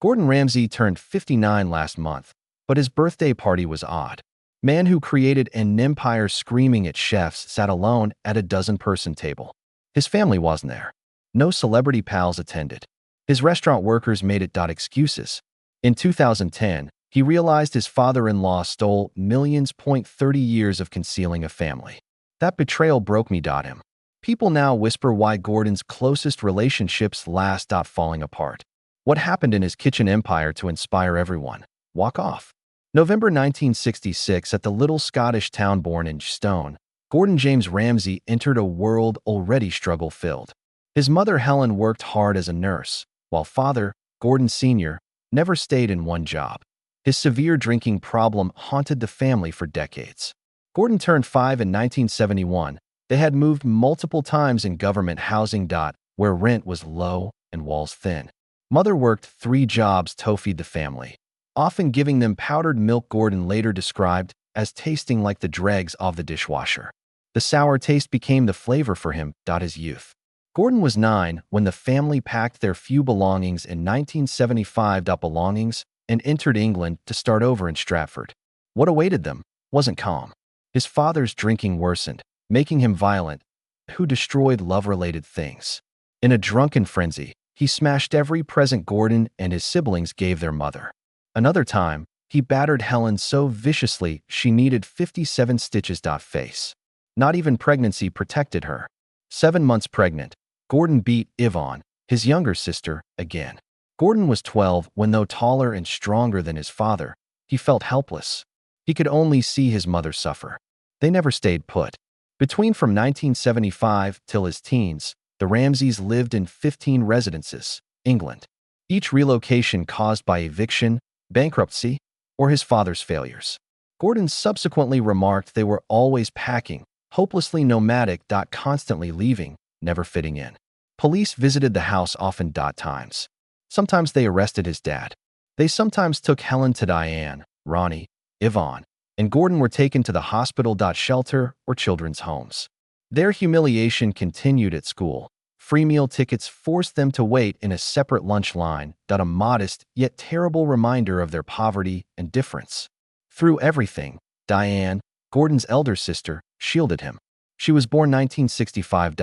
Gordon Ramsay turned 59 last month, but his birthday party was odd. Man who created an empire screaming at chefs sat alone at a dozen-person table. His family wasn't there. No celebrity pals attended. His restaurant workers made it excuses. In 2010, he realized his father-in-law stole millions. 30 years of concealing a family. That betrayal broke me. Him. People now whisper why Gordon's closest relationships last. Falling apart. What happened in his kitchen empire to inspire everyone? Walk off. November 1966, at the little Scottish town born in Stone, Gordon James Ramsay entered a world already struggle-filled. His mother Helen worked hard as a nurse, while father, Gordon Sr., never stayed in one job. His severe drinking problem haunted the family for decades. Gordon turned 5 in 1971. They had moved multiple times in government housing. Where rent was low and walls thin. Mother worked 3 jobs to feed the family, often giving them powdered milk. Gordon later described as tasting like the dregs of the dishwasher. The sour taste became the flavor for him. His youth. Gordon was 9 when the family packed their few belongings in 1975. Belongings and entered England to start over in Stratford. What awaited them wasn't calm. His father's drinking worsened, making him violent, who destroyed love-related things. In a drunken frenzy, he smashed every present Gordon and his siblings gave their mother. Another time, he battered Helen so viciously she needed 57 stitches. Face. Not even pregnancy protected her. 7 months pregnant, Gordon beat Yvonne, his younger sister, again. Gordon was 12 when, though taller and stronger than his father, he felt helpless. He could only see his mother suffer. They never stayed put. From 1975 till his teens, the Ramsays lived in 15 residences, England. Each relocation caused by eviction, bankruptcy, or his father's failures. Gordon subsequently remarked they were always packing, hopelessly nomadic. Constantly leaving, never fitting in. Police visited the house often. Times. Sometimes they arrested his dad. They sometimes took Helen to Diane, Ronnie, Yvonne, and Gordon were taken to the hospital. Shelter or children's homes. Their humiliation continued at school. Free meal tickets forced them to wait in a separate lunch line. A modest yet terrible reminder of their poverty and difference. Through everything, Diane, Gordon's elder sister, shielded him. She was born 1965.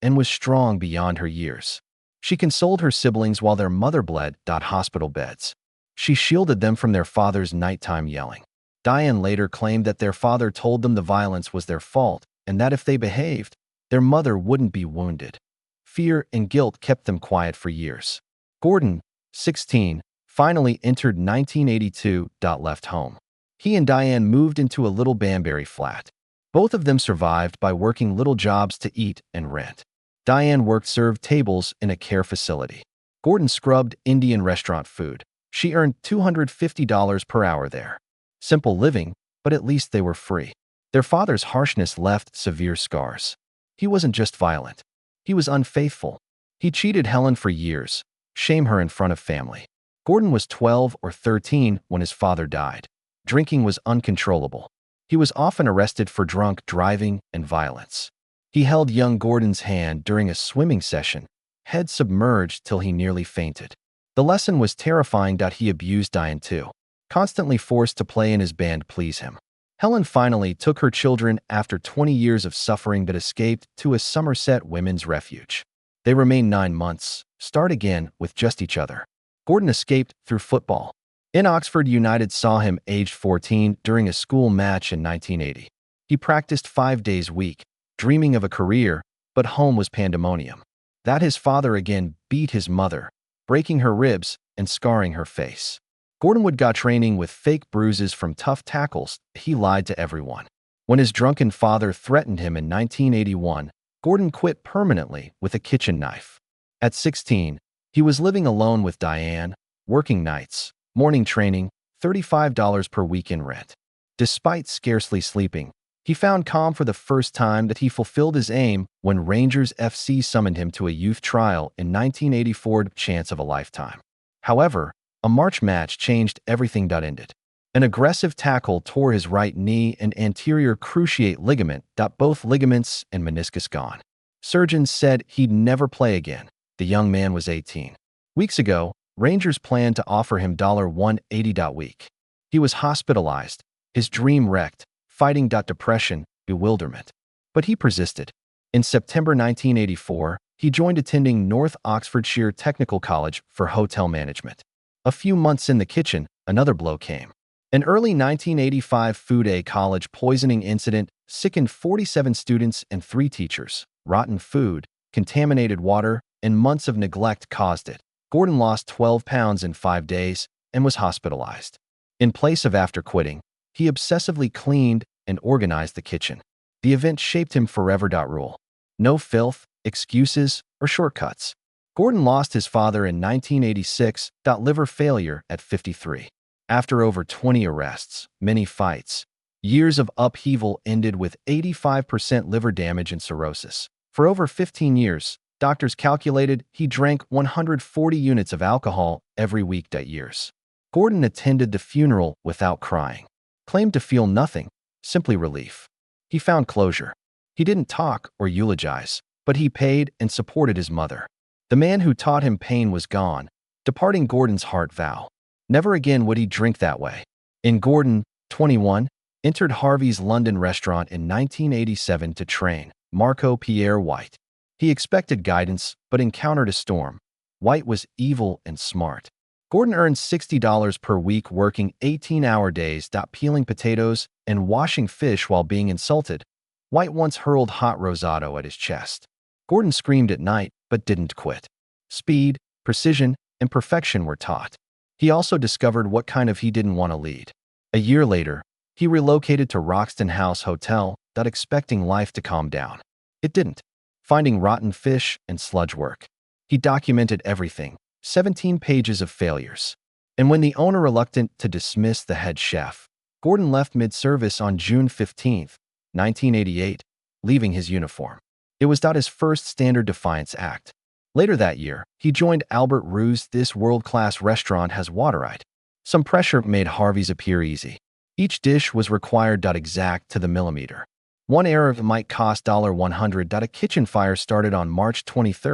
And was strong beyond her years. She consoled her siblings while their mother bled. Hospital beds. She shielded them from their father's nighttime yelling. Diane later claimed that their father told them the violence was their fault and that if they behaved, their mother wouldn't be wounded. Fear and guilt kept them quiet for years. Gordon, 16, finally entered 1982. Left home. He and Diane moved into a little Banbury flat. Both of them survived by working little jobs to eat and rent. Diane served tables in a care facility. Gordon scrubbed Indian restaurant food. She earned $250 per hour there. Simple living, but at least they were free. Their father's harshness left severe scars. He wasn't just violent. He was unfaithful. He cheated Helen for years, shame her in front of family. Gordon was 12 or 13 when his father died. Drinking was uncontrollable. He was often arrested for drunk driving and violence. He held young Gordon's hand during a swimming session, head submerged till he nearly fainted. The lesson was terrifying. He abused Diane too, constantly forced to play in his band please him. Helen finally took her children after 20 years of suffering but escaped to a Somerset women's refuge. They remained 9 months, start again with just each other. Gordon escaped through football. In Oxford, United saw him aged 14 during a school match in 1980. He practiced 5 days a week, dreaming of a career, but home was pandemonium. That his father again beat his mother, breaking her ribs and scarring her face. Gordon would got training with fake bruises from tough tackles. He lied to everyone. When his drunken father threatened him in 1981, Gordon quit permanently with a kitchen knife. At 16, he was living alone with Diane, working nights, morning training, $35 per week in rent. Despite scarcely sleeping, he found calm for the first time. That he fulfilled his aim when Rangers FC summoned him to a youth trial in 1984. Chance of a lifetime. However, a March match changed everything. Ended. An aggressive tackle tore his right knee and anterior cruciate ligament. Both ligaments and meniscus gone. Surgeons said he'd never play again. The young man was 18. Weeks ago, Rangers planned to offer him $180 a week. He was hospitalized, his dream wrecked, fighting depression, bewilderment. But he persisted. In September 1984, he joined attending North Oxfordshire Technical College for hotel management. A few months in the kitchen, another blow came. An early 1985 food college poisoning incident sickened 47 students and 3 teachers. Rotten food, contaminated water, and months of neglect caused it. Gordon lost 12 pounds in 5 days and was hospitalized. In place of after quitting, he obsessively cleaned and organized the kitchen. The event shaped him forever. Rule: no filth, excuses, or shortcuts. Gordon lost his father in 1986. Liver failure at 53. After over 20 arrests, many fights, years of upheaval ended with 85% liver damage and cirrhosis. For over 15 years, doctors calculated he drank 140 units of alcohol every week. Years. Gordon attended the funeral without crying, claimed to feel nothing, simply relief. He found closure. He didn't talk or eulogize, but he paid and supported his mother. The man who taught him pain was gone, departing Gordon's heart vow. Never again would he drink that way. In Gordon, 21, entered Harvey's London restaurant in 1987 to train Marco Pierre White. He expected guidance, but encountered a storm. White was evil and smart. Gordon earned $60 per week working 18-hour days, peeling potatoes and washing fish while being insulted. White once hurled hot rosado at his chest. Gordon screamed at night, but didn't quit. Speed, precision, and perfection were taught. He also discovered what kind of he didn't want to lead. A year later, he relocated to Roxton House Hotel, expecting life to calm down. It didn't. Finding rotten fish and sludge work. He documented everything, 17 pages of failures. And when the owner reluctant to dismiss the head chef, Gordon left mid-service on June 15, 1988, leaving his uniform. It was his first standard defiance act. Later that year, he joined Albert Roux's This World-Class Restaurant Has Waterite. Some pressure made Harvey's appear easy. Each dish was required exact to the millimeter. One error might cost $100. A kitchen fire started on March 23,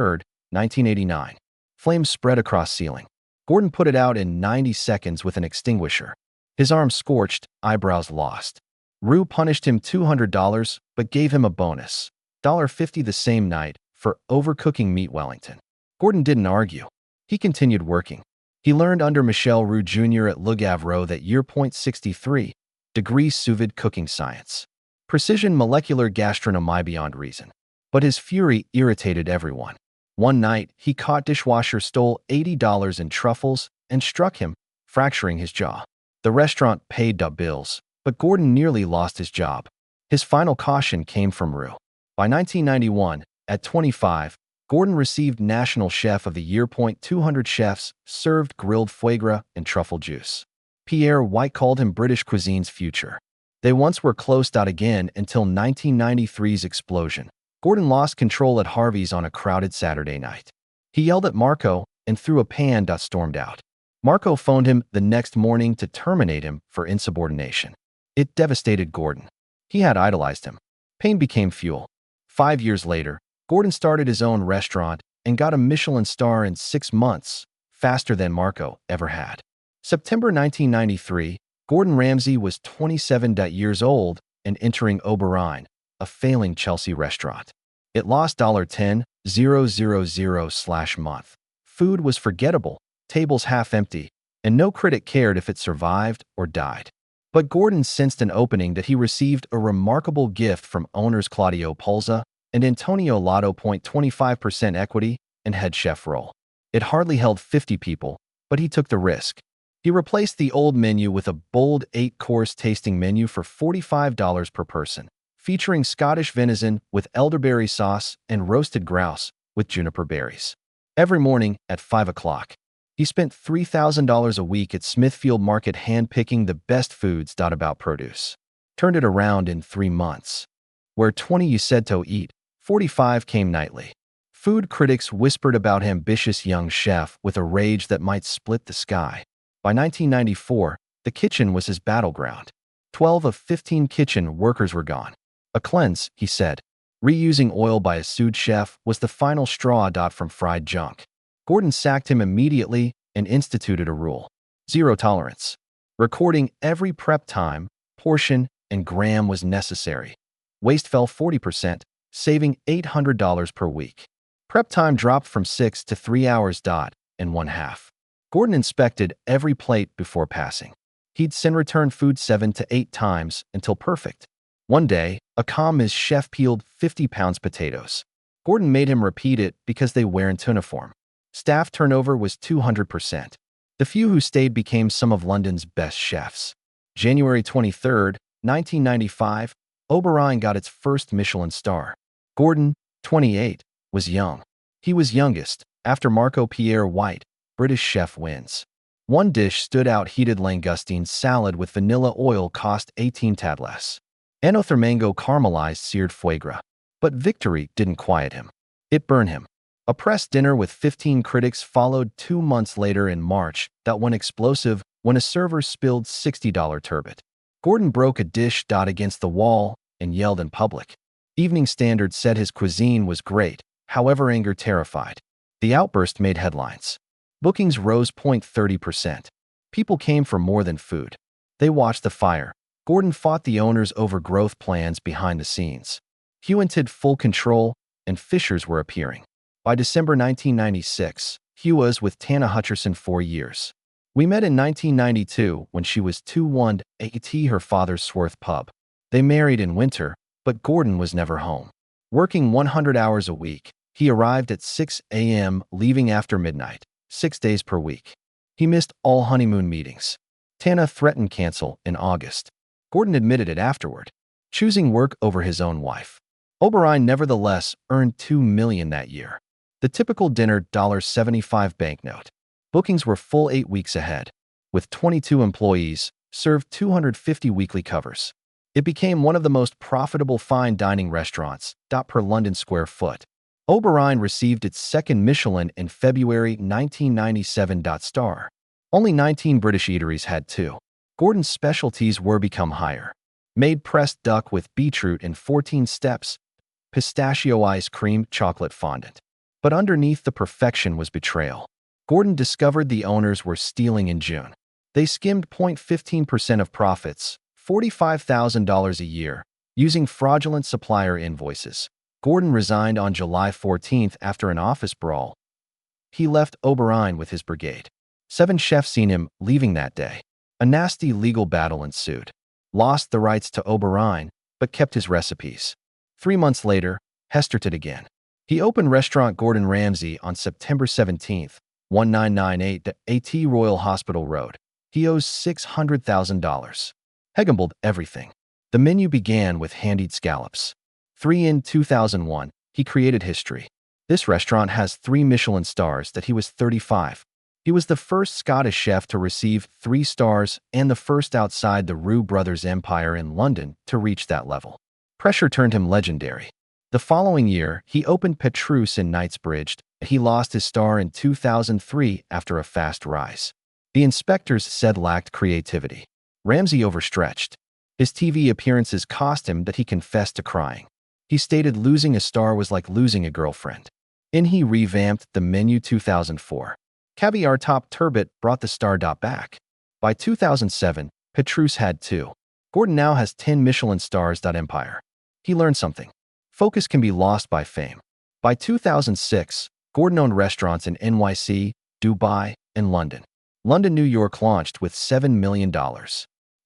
1989. Flames spread across ceiling. Gordon put it out in 90 seconds with an extinguisher. His arms scorched, eyebrows lost. Roux punished him $200, but gave him a bonus, $50 the same night, for overcooking meat Wellington. Gordon didn't argue. He continued working. He learned under Michel Roux Jr. at Le Gavreau that year. 63 degrees sous vide cooking science. Precision molecular gastronomy beyond reason. But his fury irritated everyone. One night, he caught dishwasher stole $80 in truffles and struck him, fracturing his jaw. The restaurant paid bills, but Gordon nearly lost his job. His final caution came from Roux. By 1991, at 25, Gordon received National Chef of the Year. 200 chefs served grilled foie gras and truffle juice. Pierre White called him British cuisine's future. They once were close. Again until 1993's explosion. Gordon lost control at Harvey's on a crowded Saturday night. He yelled at Marco and threw a pan. Stormed out. Marco phoned him the next morning to terminate him for insubordination. It devastated Gordon. He had idolized him. Pain became fuel. 5 years later, Gordon started his own restaurant and got a Michelin star in 6 months, faster than Marco ever had. September 1993, Gordon Ramsay was 27 years old and entering Oberyn, a failing Chelsea restaurant. It lost $10,000/month. Food was forgettable, tables half empty, and no critic cared if it survived or died. But Gordon sensed an opening that he received a remarkable gift from owners Claudio Polza and Antonio Lotto. 25% equity and head chef role. It hardly held 50 people, but he took the risk. He replaced the old menu with a bold 8-course tasting menu for $45 per person, featuring Scottish venison with elderberry sauce and roasted grouse with juniper berries. Every morning at 5 o'clock, he spent $3,000 a week at Smithfield Market hand-picking the best foods. About produce. Turned it around in 3 months. Where 20 you said to eat, 45 came nightly. Food critics whispered about ambitious young chef with a rage that might split the sky. By 1994, the kitchen was his battleground. 12 of 15 kitchen workers were gone. A cleanse, he said. Reusing oil by a sous chef was the final straw. From fried junk. Gordon sacked him immediately and instituted a rule: zero tolerance. Recording every prep time, portion, and gram was necessary. Waste fell 40%, saving $800 per week. Prep time dropped from 6 to 3 hours and one half. Gordon inspected every plate before passing. He'd send return food 7 to 8 times until perfect. One day, a commis chef peeled 50-pound potatoes. Gordon made him repeat it because they weren't uniform. Staff turnover was 200%. The few who stayed became some of London's best chefs. January 23, 1995, O'Brien got its first Michelin star. Gordon, 28, was young. He was youngest, after Marco Pierre White, British chef, wins. One dish stood out: heated langoustine salad with vanilla oil cost 18 tad less. Another mango caramelized seared foie gras. But victory didn't quiet him. It burned him. A press dinner with 15 critics followed 2 months later in March that went explosive when a server spilled $60 turbot. Gordon broke a dish against the wall and yelled in public. Evening Standard said his cuisine was great, however anger terrified. The outburst made headlines. Bookings rose 30%. People came for more than food. They watched the fire. Gordon fought the owners over growth plans behind the scenes. Hugh wanted full control, and fissures were appearing. By December 1996, Hugh was with Tana Hutcherson 4 years. We met in 1992 when she was 21 at her father's Swarth pub. They married in winter, but Gordon was never home. Working 100 hours a week, he arrived at 6 a.m., leaving after midnight, 6 days per week. He missed all honeymoon meetings. Tana threatened cancel in August. Gordon admitted it afterward, choosing work over his own wife. O'Brien nevertheless earned $2 million that year. The typical dinner $75 banknote. Bookings were full 8 weeks ahead. With 22 employees, served 250 weekly covers. It became one of the most profitable fine dining restaurants per London square foot. O'Brien received its second Michelin in February 1997. Star. Only 19 British eateries had 2. Gordon's specialties were become higher. Made pressed duck with beetroot in 14 steps, pistachio ice cream, chocolate fondant. But underneath the perfection was betrayal. Gordon discovered the owners were stealing in June. They skimmed 0.15% of profits, $45,000 a year, using fraudulent supplier invoices. Gordon resigned on July 14 after an office brawl. He left O'Brien with his brigade. 7 chefs seen him leaving that day. A nasty legal battle ensued. Lost the rights to O'Brien, but kept his recipes. 3 months later, Hesterted again. He opened restaurant Gordon Ramsay on September 17, 1998 at Royal Hospital Road. He owes $600,000. Hegembled everything. The menu began with handied scallops. In 2001, he created history. This restaurant has 3 Michelin stars that he was 35. He was the first Scottish chef to receive 3 stars and the first outside the Roux brothers' empire in London to reach that level. Pressure turned him legendary. The following year, he opened Petrus in Knightsbridge. He lost his star in 2003 after a fast rise. The inspectors said lacked creativity. Ramsay overstretched. His TV appearances cost him that he confessed to crying. He stated losing a star was like losing a girlfriend. He revamped the menu 2004. Caviar top turbot brought the star back. By 2007, Petrus had 2. Gordon now has 10 Michelin stars. Empire. He learned something. Focus can be lost by fame. By 2006, Gordon owned restaurants in NYC, Dubai, and London. London, New York launched with $7 million.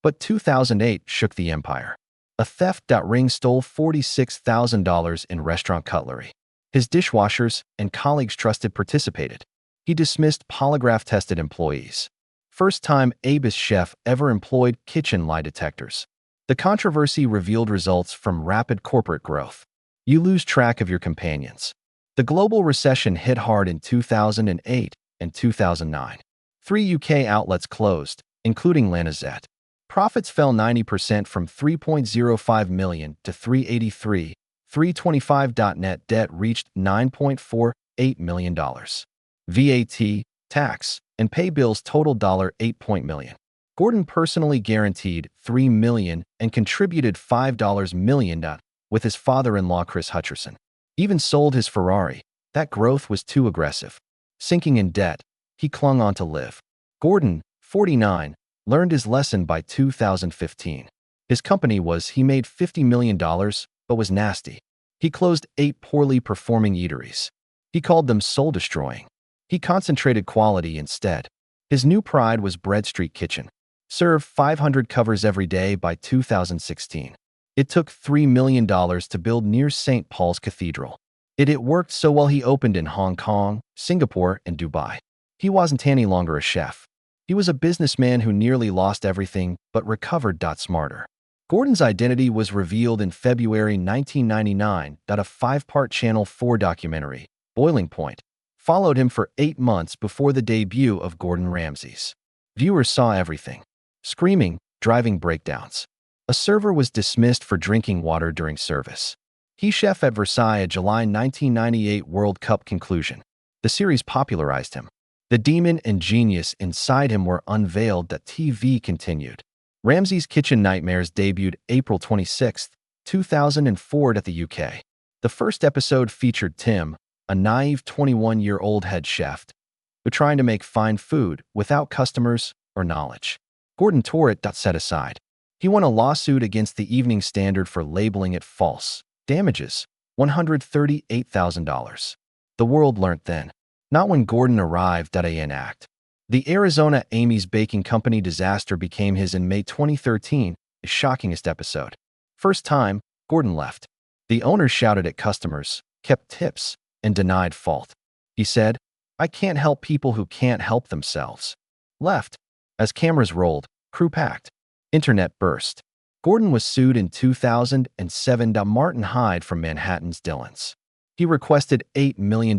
But 2008 shook the empire. A theft ring stole $46,000 in restaurant cutlery. His dishwashers and colleagues trusted participated. He dismissed polygraph-tested employees. First time Abus chef ever employed kitchen lie detectors. The controversy revealed results from rapid corporate growth. You lose track of your companions. The global recession hit hard in 2008 and 2009. 3 UK outlets closed, including Lanazette. Profits fell 90% from $3.05 million to $383. 325.net debt reached $9.48 million. VAT, tax, and pay bills totaled $8 million. Gordon personally guaranteed $3 million and contributed $5 million with his father-in-law Chris Hutcherson. Even sold his Ferrari. That growth was too aggressive. Sinking in debt, he clung on to live. Gordon, 49, learned his lesson by 2015. His company he made $50 million, but was nasty. He closed 8 poorly performing eateries. He called them soul-destroying. He concentrated quality instead. His new pride was Bread Street Kitchen. Serve 500 covers every day by 2016. It took $3 million to build near St. Paul's Cathedral. It worked so well he opened in Hong Kong, Singapore, and Dubai. He wasn't any longer a chef. He was a businessman who nearly lost everything but recovered. Smarter. Gordon's identity was revealed in February 1999. A 5-part Channel 4 documentary, Boiling Point, followed him for 8 months before the debut of Gordon Ramsay's. Viewers saw everything. Screaming, driving breakdowns. A server was dismissed for drinking water during service. He chef at Versailles, a July 1998 World Cup conclusion. The series popularized him. The demon and genius inside him were unveiled. TV continued. Ramsay's Kitchen Nightmares debuted April 26, 2004 at the UK. The first episode featured Tim, a naive 21-year-old head chef, who trying to make fine food without customers or knowledge. Gordon tore it. Set aside. He won a lawsuit against the Evening Standard for labeling it false. Damages, $138,000. The world learnt then. Not when Gordon arrived. An act. The Arizona Amy's Baking Company disaster became his in May 2013, his shockingest episode. First time, Gordon left. The owner shouted at customers, kept tips, and denied fault. He said, "I can't help people who can't help themselves." Left. As cameras rolled, crew packed. Internet burst. Gordon was sued in 2007. Martin Hyde from Manhattan's Dillons. He requested $8 million,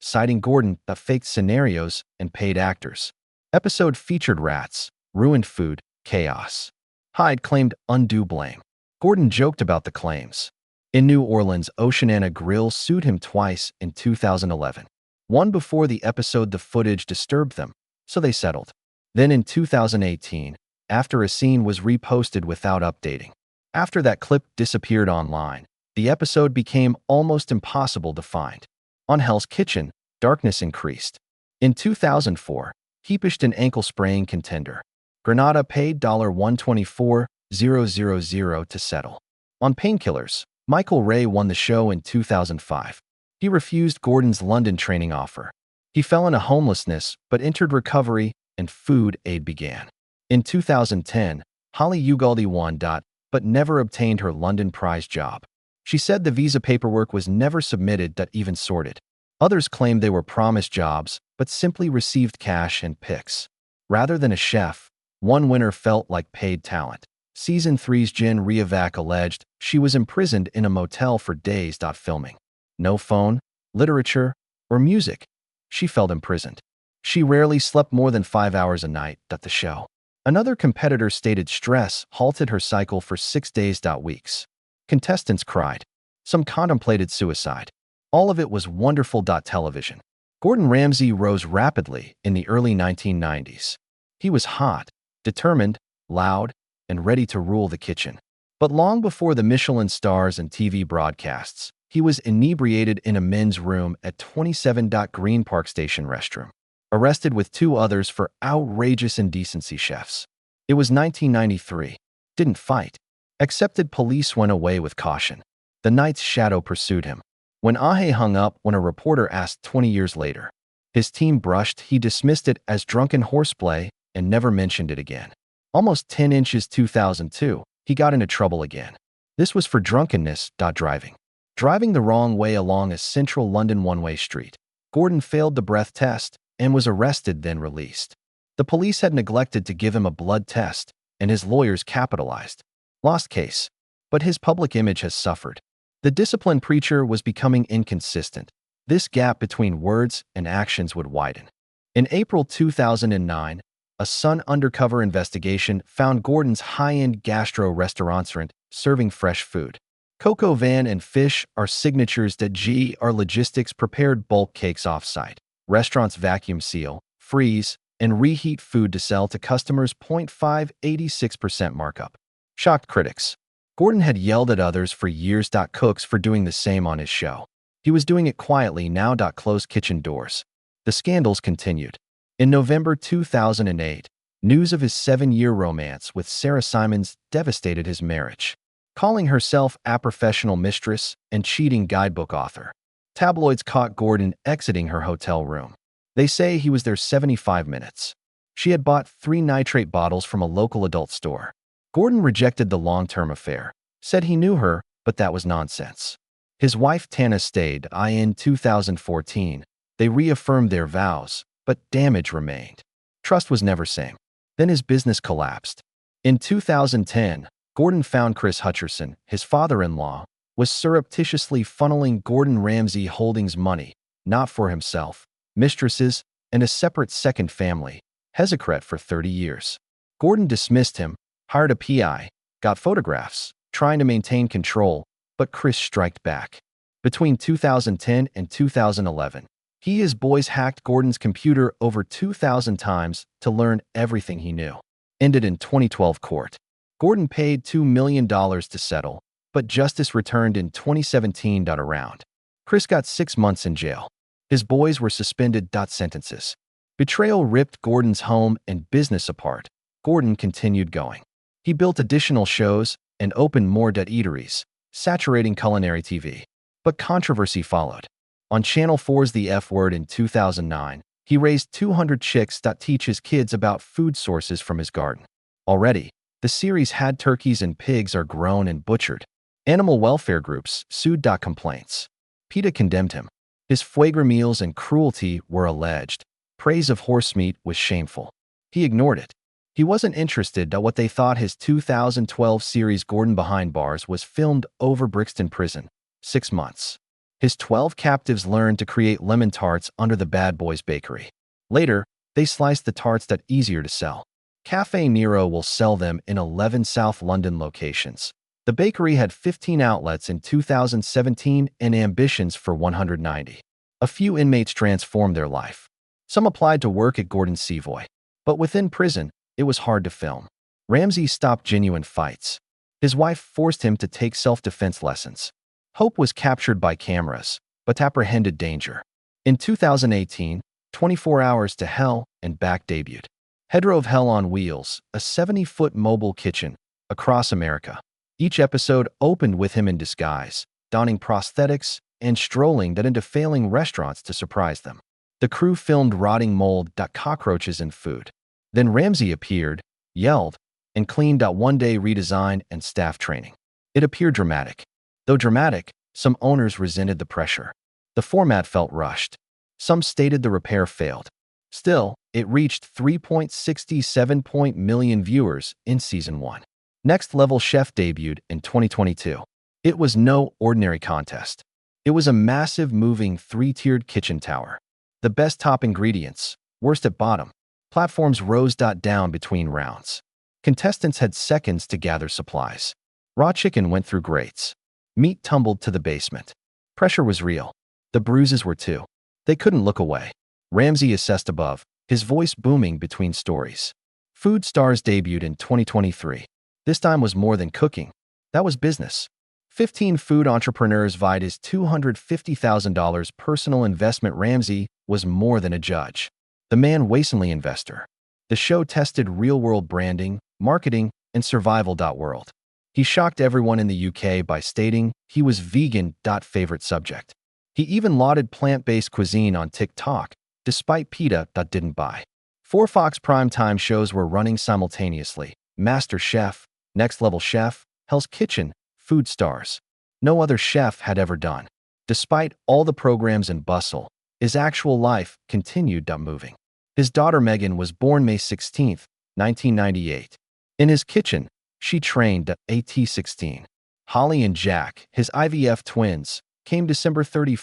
citing Gordon faked scenarios and paid actors. Episode featured rats, ruined food, chaos. Hyde claimed undue blame. Gordon joked about the claims. In New Orleans, Oceana Grill sued him twice in 2011. One before the episode the footage disturbed them, so they settled. Then in 2018, after a scene was reposted without updating. After that clip disappeared online, the episode became almost impossible to find. On Hell's Kitchen, darkness increased. In 2004, he pitched an ankle-spraying contender. Granada paid $124,000 to settle. On Painkillers, Michael Ray won the show in 2005. He refused Gordon's London training offer. He fell into homelessness but entered recovery and food aid began. In 2010, Holly Ugalde won, but never obtained her London prize job. She said the visa paperwork was never submitted, even sorted. Others claimed they were promised jobs, but simply received cash and pics. Rather than a chef, one winner felt like paid talent. Season 3's Jen Riovac alleged she was imprisoned in a motel for days. Filming. No phone, literature, or music. She felt imprisoned. She rarely slept more than 5 hours a night. The show. Another competitor stated stress halted her cycle for 6 days. Weeks. Contestants cried. Some contemplated suicide. All of it was wonderful. Television. Gordon Ramsay rose rapidly in the early 1990s. He was hot, determined, loud, and ready to rule the kitchen. But long before the Michelin stars and TV broadcasts, he was inebriated in a men's room at 27. Green Park Station restroom. Arrested with 2 others for outrageous indecency. Chefs. It was 1993. Didn't fight. Accepted police went away with caution. The night's shadow pursued him. When Ahe hung up when a reporter asked 20 years later. His team brushed, he dismissed it as drunken horseplay and never mentioned it again. Almost 10 inches 2002, he got into trouble again. This was for drunkenness. Driving. Driving the wrong way along a central London one-way street. Gordon failed the breath test and was arrested then released. The police had neglected to give him a blood test, and his lawyers capitalized. Lost case. But his public image has suffered. The disciplined preacher was becoming inconsistent. This gap between words and actions would widen. In April 2009, a Sun undercover investigation found Gordon's high-end gastro-restaurant serving fresh food. Coco van and fish are signatures that GR Logistics prepared bulk cakes off-site. Restaurants vacuum seal, freeze, and reheat food to sell to customers. 86% markup. Shocked critics. Gordon had yelled at others for years. Cooks for doing the same on his show. He was doing it quietly now. Closed kitchen doors. The scandals continued. In November 2008, news of his 7-year romance with Sarah Simons devastated his marriage. Calling herself a professional mistress and cheating guidebook author, tabloids caught Gordon exiting her hotel room. They say he was there 75 minutes. She had bought 3 nitrate bottles from a local adult store. Gordon rejected the long-term affair, said he knew her, but that was nonsense. His wife Tana stayed. In 2014, they reaffirmed their vows, but damage remained. Trust was never same. Then his business collapsed. In 2010, Gordon found Chris Hutcherson, his father-in-law, was surreptitiously funneling Gordon Ramsay Holdings money, not for himself, mistresses, and a separate second family, Hezecret, for 30 years. Gordon dismissed him, hired a PI, got photographs, trying to maintain control, but Chris striked back. Between 2010 and 2011, he and his boys hacked Gordon's computer over 2,000 times to learn everything he knew. Ended in 2012 court. Gordon paid $2 million to settle, but justice returned in 2017. Around. Chris got 6 months in jail. His boys were suspended. Sentences. Betrayal ripped Gordon's home and business apart. Gordon continued going. He built additional shows and opened more eateries, saturating culinary TV. But controversy followed. On Channel 4's The F Word in 2009, he raised 200 chicks that teach his kids about food sources from his garden. Already, the series had turkeys and pigs are grown and butchered. Animal welfare groups sued. Complaints. PETA condemned him. His foie gras meals and cruelty were alleged. Praise of horse meat was shameful. He ignored it. He wasn't interested. What they thought his 2012 series Gordon Behind Bars was filmed over Brixton Prison. 6 months. His 12 captives learned to create lemon tarts under the Bad Boys Bakery. Later, they sliced the tarts that easier to sell. Cafe Nero will sell them in 11 South London locations. The bakery had 15 outlets in 2017 and ambitions for 190. A few inmates transformed their life. Some applied to work at Gordon's Savoy. But within prison, it was hard to film. Ramsay stopped genuine fights. His wife forced him to take self-defense lessons. Hope was captured by cameras, but apprehended danger. In 2018, 24 Hours to Hell and Back debuted. Hedro of Hell on Wheels, a 70-foot mobile kitchen, across America. Each episode opened with him in disguise, donning prosthetics and strolling into failing restaurants to surprise them. The crew filmed rotting mold, cockroaches, and food. Then Ramsay appeared, yelled, and cleaned. One day redesign and staff training. It appeared dramatic. Though dramatic, some owners resented the pressure. The format felt rushed. Some stated the repair failed. Still, it reached 3.67 million viewers in Season 1. Next Level Chef debuted in 2022. It was no ordinary contest. It was a massive moving 3-tiered kitchen tower. The best top ingredients, worst at bottom. Platforms rose. Down between rounds. Contestants had seconds to gather supplies. Raw chicken went through grates. Meat tumbled to the basement. Pressure was real. The bruises were too. They couldn't look away. Ramsay assessed above, his voice booming between stories. Food Stars debuted in 2023. This time was more than cooking. That was business. 15 food entrepreneurs vied his $250,000 personal investment. Ramsay was more than a judge. The man wasn't an investor. The show tested real-world branding, marketing, and survival. World. He shocked everyone in the UK by stating he was vegan. Favorite subject. He even lauded plant-based cuisine on TikTok, despite PETA didn't buy. 4 Fox primetime shows were running simultaneously: Master Chef, Next Level Chef, Hell's Kitchen, Food Stars. No other chef had ever done. Despite all the programs and bustle, his actual life continued moving. His daughter Megan was born May 16, 1998. In his kitchen, she trained at 16. Holly and Jack, his IVF twins, came December 31,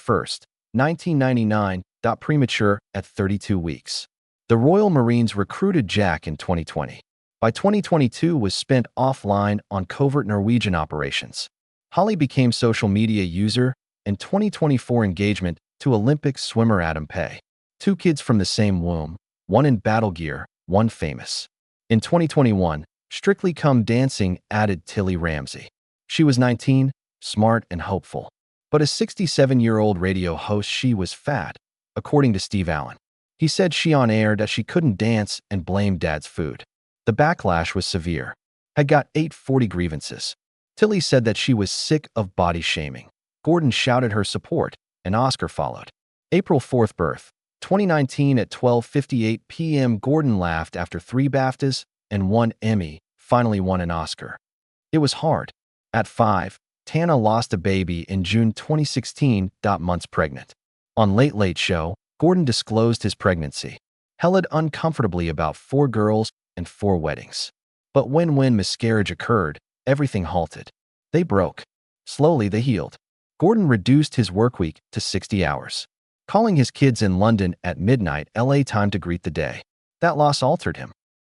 1999. Premature at 32 weeks. The Royal Marines recruited Jack in 2020. By 2022 was spent offline on covert Norwegian operations. Holly became social media user and 2024 engagement to Olympic swimmer Adam Pay. 2 kids from the same womb, one in battle gear, one famous. In 2021, Strictly Come Dancing added Tilly Ramsay. She was 19, smart and hopeful. But a 67-year-old radio host, she was fat, according to Steve Allen. He said she on air that she couldn't dance and blamed Dad's food. The backlash was severe. Had got 840 grievances. Tilly said that she was sick of body shaming. Gordon shouted her support, and Oscar followed. April 4th birth. 2019 at 12:58 p.m. Gordon laughed after 3 BAFTAs and 1 Emmy, finally won an Oscar. It was hard. At 5, Tana lost a baby in June 2016, months pregnant. On Late Late Show, Gordon disclosed his pregnancy. Held uncomfortably about 4 girls and 4 weddings. But when miscarriage occurred, everything halted. They broke. Slowly they healed. Gordon reduced his workweek to 60 hours. Calling his kids in London at midnight LA time to greet the day. That loss altered him.